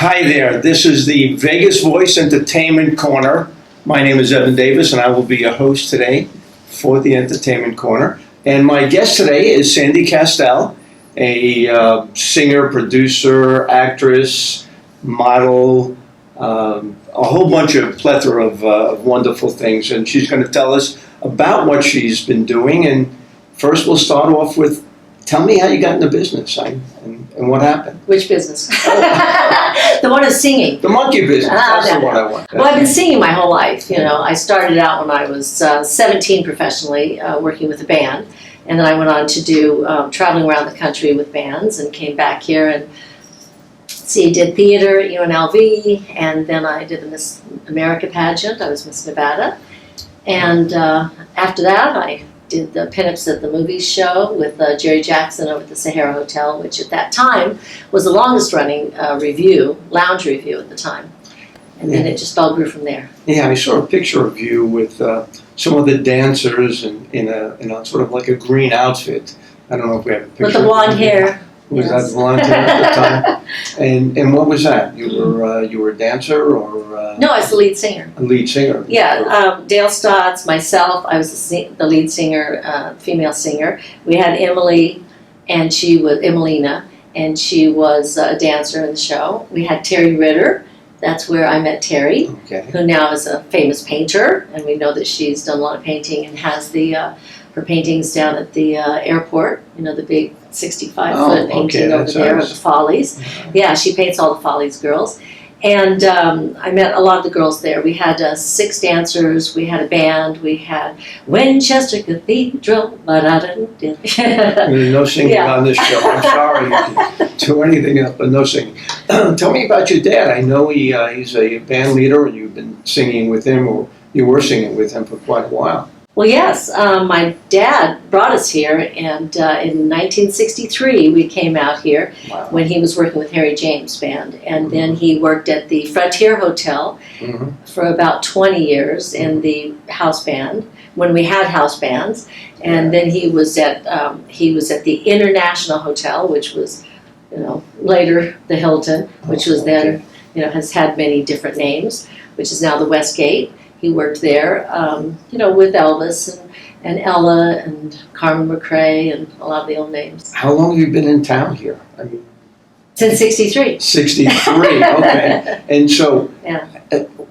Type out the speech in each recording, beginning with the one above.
Hi there, this is the Vegas Voice Entertainment Corner. My name is Evan Davis and I will be your host today for the Entertainment Corner. And my guest today is Sandy Kastel, a singer, producer, actress, model, a whole bunch of plethora of wonderful things. And she's going to tell us about what she's been doing. And first we'll start off with, tell me how you got into business and what happened. Which business? The one of singing. The monkey business, that's the one I want. Well, I've been singing my whole life. You know, I started out when I was 17 professionally, working with a band. And then I went on to do traveling around the country with bands and came back here and did theater at UNLV. And then I did the Miss America pageant. I was Miss Nevada. And after that, I did the Pinups at the Movies show with Jerry Jackson over at the Sahara Hotel, which at that time was the longest running lounge review at the time. And then it just all grew from there. Yeah, I saw a picture of you with some of the dancers in a sort of like a green outfit. I don't know if we have a picture. With the blonde hair. Was yes. that blonde hair at the time? And what was that? You were a dancer or? No, I was the lead singer. A lead singer. Yeah, Dale Stotts, myself. I was the lead singer, female singer. We had Emily, and she was Emelina, and she was a dancer in the show. We had Terry Ritter. That's where I met Terry, who now is a famous painter, and we know that she's done a lot of painting and has her paintings down at the airport. You know, the big 65-foot painting over there of the Follies. Yeah, she paints all the Follies girls. And I met a lot of the girls there. We had 6 dancers, we had a band, we had Winchester Cathedral, but I didn't do There's no singing on this show. I'm sorry, you can do anything else, but no singing. Tell me about your dad. I know he's a band leader and you've been singing with him, or you were singing with him for quite a while. Well, yes. My dad brought us here, and in 1963 we came out here when he was working with Harry James Band, and then he worked at the Frontier Hotel for about 20 years in the house band when we had house bands, and then he was at the International Hotel, which was later the Hilton, which was then has had many different names, which is now the Westgate. He worked there, with Elvis and Ella and Carmen McRae and a lot of the old names. How long have you been in town here? I mean, since 63. 63, okay. And so,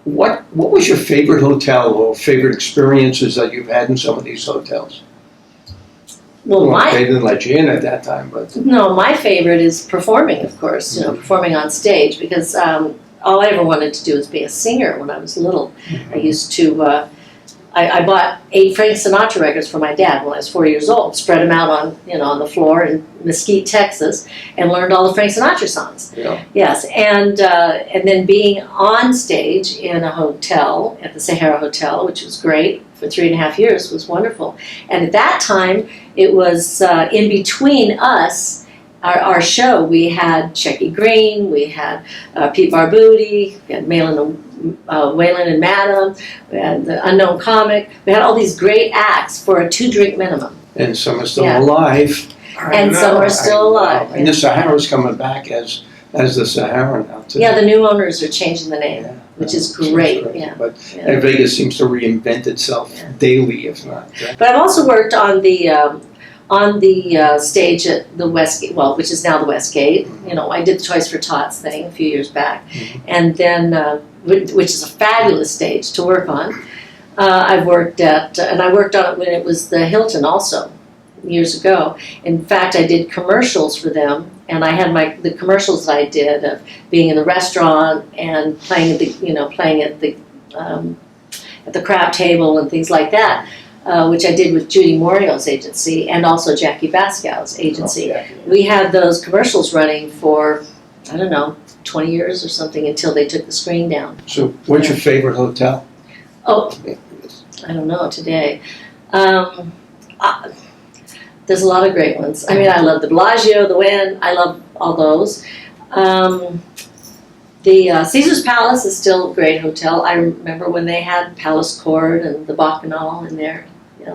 what was your favorite hotel or favorite experiences that you've had in some of these hotels? Well, they didn't let you in at that time, but no, my favorite is performing, of course. Performing on stage, because all I ever wanted to do was be a singer when I was little. I used to, I bought 8 Frank Sinatra records for my dad when I was 4 years old, spread them out on the floor in Mesquite, Texas, and learned all the Frank Sinatra songs. Yeah. Yes, and then being on stage in a hotel, at the Sahara Hotel, which was great, for 3.5 years, was wonderful. And at that time, it was in between us, our show, we had Shecky Green, we had Pete Barbuti, we had Waylon and Madam, we had the Unknown Comic. We had all these great acts for a 2-drink minimum. And some are still alive. And some are still alive. And the Sahara's coming back as the Sahara now, too. Yeah, the new owners are changing the name, which is great. But Vegas seems to reinvent itself daily, if not. But I've also worked on the stage at the Westgate, which is now the Westgate. I did the Toys for Tots thing a few years back, and then which is a fabulous stage to work on. I've worked at, and I worked on it when it was the Hilton also years ago. In fact, I did commercials for them, and I had the commercials that I did of being in the restaurant and playing at the crab table and things like that. Which I did with Judy Morio's agency and also Jackie Bascow's agency. We had those commercials running for, 20 years or something until they took the screen down. So what's your favorite hotel? Oh, I don't know today. There's a lot of great ones. I mean, I love the Bellagio, the Wynn. I love all those. The Caesar's Palace is still a great hotel. I remember when they had Palace Court and the Bacchanal in there.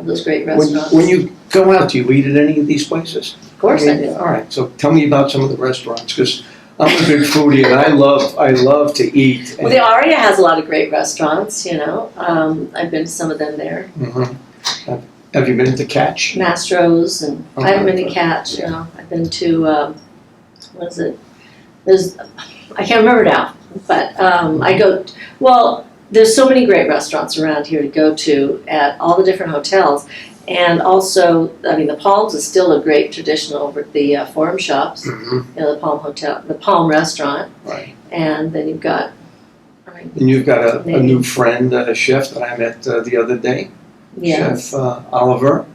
Those great restaurants. When you go out, do you eat at any of these places? Of course I do. All right, so tell me about some of the restaurants, because I'm a big foodie, and I love to eat. Well, the Aria has a lot of great restaurants, you know. I've been to some of them there. Have you been to Catch? Mastro's, and I haven't been to Catch, Yeah. you know. I've been to, what is it? I can't remember now, but there's so many great restaurants around here to go to at all the different hotels. And also, I mean, the Palms is still a great tradition over at the Forum Shops, Mm-hmm. you know, the Palm Hotel, the Palm Restaurant. Right. And then you've got, And you've got a new friend, a chef that I met the other day, yes, Chef Oliver.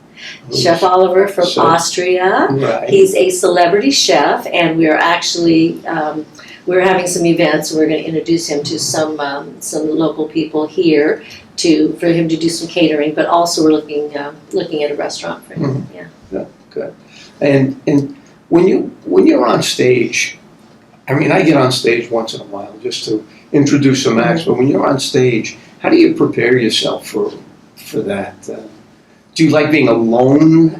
Chef Oliver from So- Austria. Right. He's a celebrity chef, and we are actually we're having some events. We're going to introduce him to some local people here for him to do some catering. But also we're looking at a restaurant for him. Mhm. Yeah. Yeah, good. And when you're on stage, I mean, I get on stage once in a while just to introduce some acts. But when you're on stage, how do you prepare yourself for that? Do you like being alone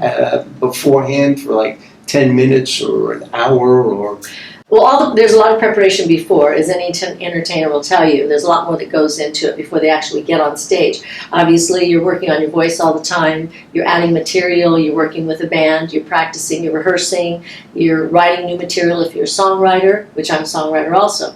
beforehand for like 10 minutes or an hour or? Well, there's a lot of preparation before, as any entertainer will tell you. There's a lot more that goes into it before they actually get on stage. Obviously, you're working on your voice all the time. You're adding material. You're working with a band. You're practicing. You're rehearsing. You're writing new material if you're a songwriter, which I'm a songwriter also.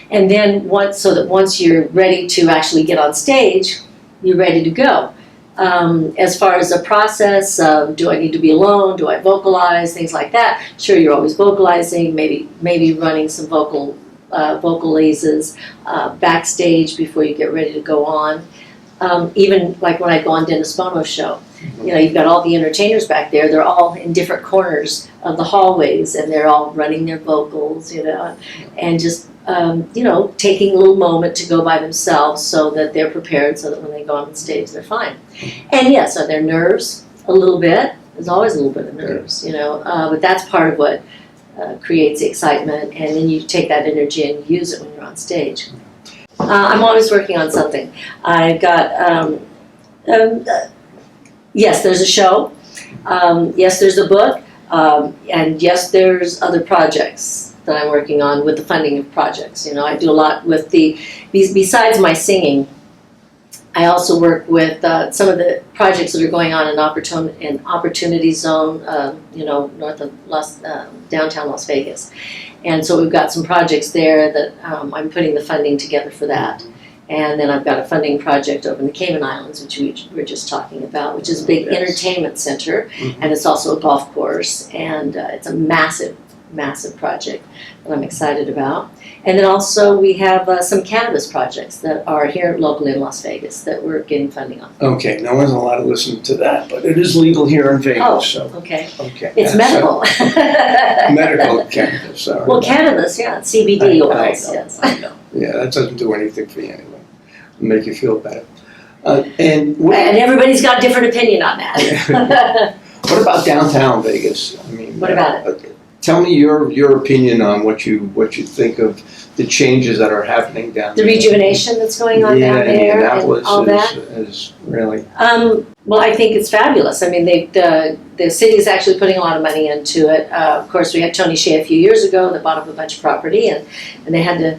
And then once you're ready to actually get on stage, you're ready to go. As far as the process of, do I need to be alone? Do I vocalize? Things like that. Sure, you're always vocalizing. Maybe running some vocalizes backstage before you get ready to go on. Even like when I go on Dennis Bono's show, you know, you've got all the entertainers back there. They're all in different corners of the hallways, and they're all running their vocals, you know, and just you know, taking a little moment to go by themselves so that they're prepared, so that when they go on the stage, they're fine. And yes, are there nerves? A little bit. There's always a little bit of nerves, you know, but that's part of what creates the excitement, and then you take that energy and use it when you're on stage. I'm always working on something. I've got, yes, there's a show, yes, there's a book, and yes, there's other projects that I'm working on with the funding of projects. You know, I do a lot with besides my singing, I also work with some of the projects that are going on in Opportunity Zone, you know, north of downtown Las Vegas. And so we've got some projects there that I'm putting the funding together for that. And then I've got a funding project over in the Cayman Islands, which we were just talking about, which is a big entertainment center, and it's also a golf course, and it's a massive project that I'm excited about. And then also we have some cannabis projects that are here locally in Las Vegas that we're getting funding on. Okay, no one's allowed to listen to that, but it is legal here in Vegas. Oh, so okay. okay. It's medical. Medical cannabis. Sorry. Well, cannabis, yeah, CBD I oils, know, yes. I know. Yeah, that doesn't do anything for you anyway. It'll make you feel better. And And everybody's got a different opinion on that. what about downtown Vegas? I mean, What about it? Tell me your opinion on what you think of the changes that are happening down The there. rejuvenation that's going on down there Indianapolis and all that. is really. Well, I think it's fabulous. I mean, the city is actually putting a lot of money into it. Of course, we had Tony Hsieh a few years ago that bought up a bunch of property, and they had to,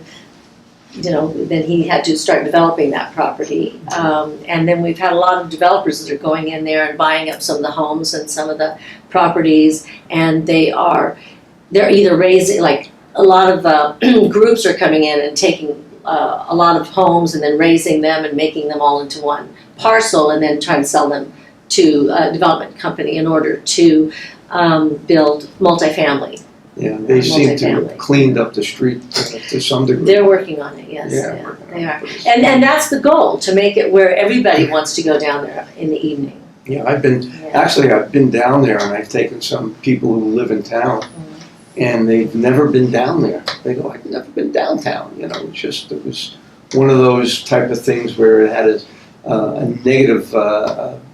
you know, then he had to start developing that property. And then we've had a lot of developers that are going in there and buying up some of the homes and some of the properties, and they're either raising, like a lot of groups are coming in and taking a lot of homes and then raising them and making them all into one parcel and then trying to sell them to a development company in order to build multifamily. Yeah, they seem to have multifamily. cleaned up the street to some degree. They're working on it, yes. Yeah, Yeah, working on they it. are. And that's the goal, to make it where everybody wants to go down there in the evening. Yeah, I've been down there, and I've taken some people who live in town, and they've never been down there. They go, I've never been downtown. You know, it was one of those type of things where it had a negative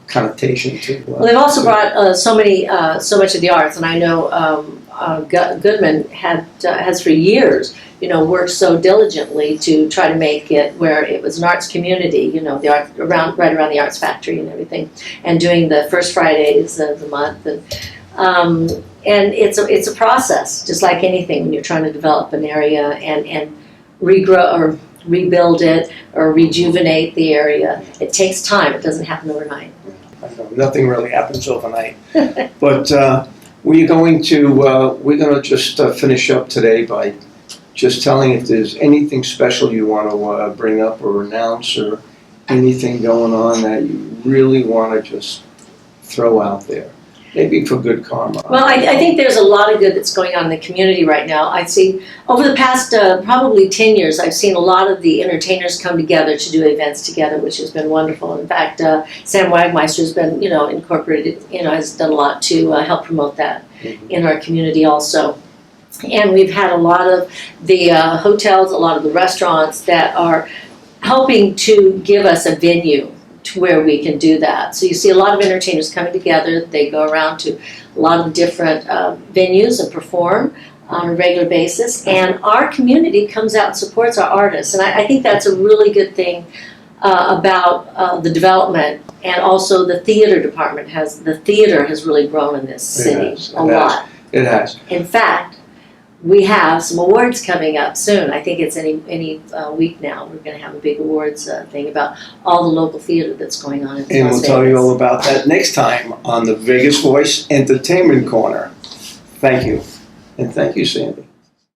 connotation to. Well, they've also brought so much of the arts, and I know Goodman has for years, you know, worked so diligently to try to make it where it was an arts community, you know, the art right around the Arts Factory and everything, and doing the first Fridays of the month, and And it's a process, just like anything when you're trying to develop an area and regrow or rebuild it or rejuvenate the area. It takes time. It doesn't happen overnight. I know, nothing really happens overnight. But we're going to just finish up today by just telling if there's anything special you want to bring up or announce or anything going on that you really want to just throw out there. Maybe for good karma. Well, I think there's a lot of good that's going on in the community right now. I see over the past probably 10 years, I've seen a lot of the entertainers come together to do events together, which has been wonderful. In fact, Sam Wagmeister has been, incorporated, has done a lot to help promote that in our community also. And we've had a lot of the hotels, a lot of the restaurants that are helping to give us a venue to where we can do that. So you see a lot of entertainers coming together. They go around to a lot of different venues and perform on a regular basis. And our community comes out and supports our artists. And I think that's a really good thing about the development. And also the theater department the theater has really grown in this city a lot. It has. In fact, we have some awards coming up soon. I think it's any week now. We're going to have a big awards thing about all the local theater that's going on in Las And we'll Vegas. tell you all about that next time on the Vegas Voice Entertainment Corner. Thank you. And thank you, Sandy.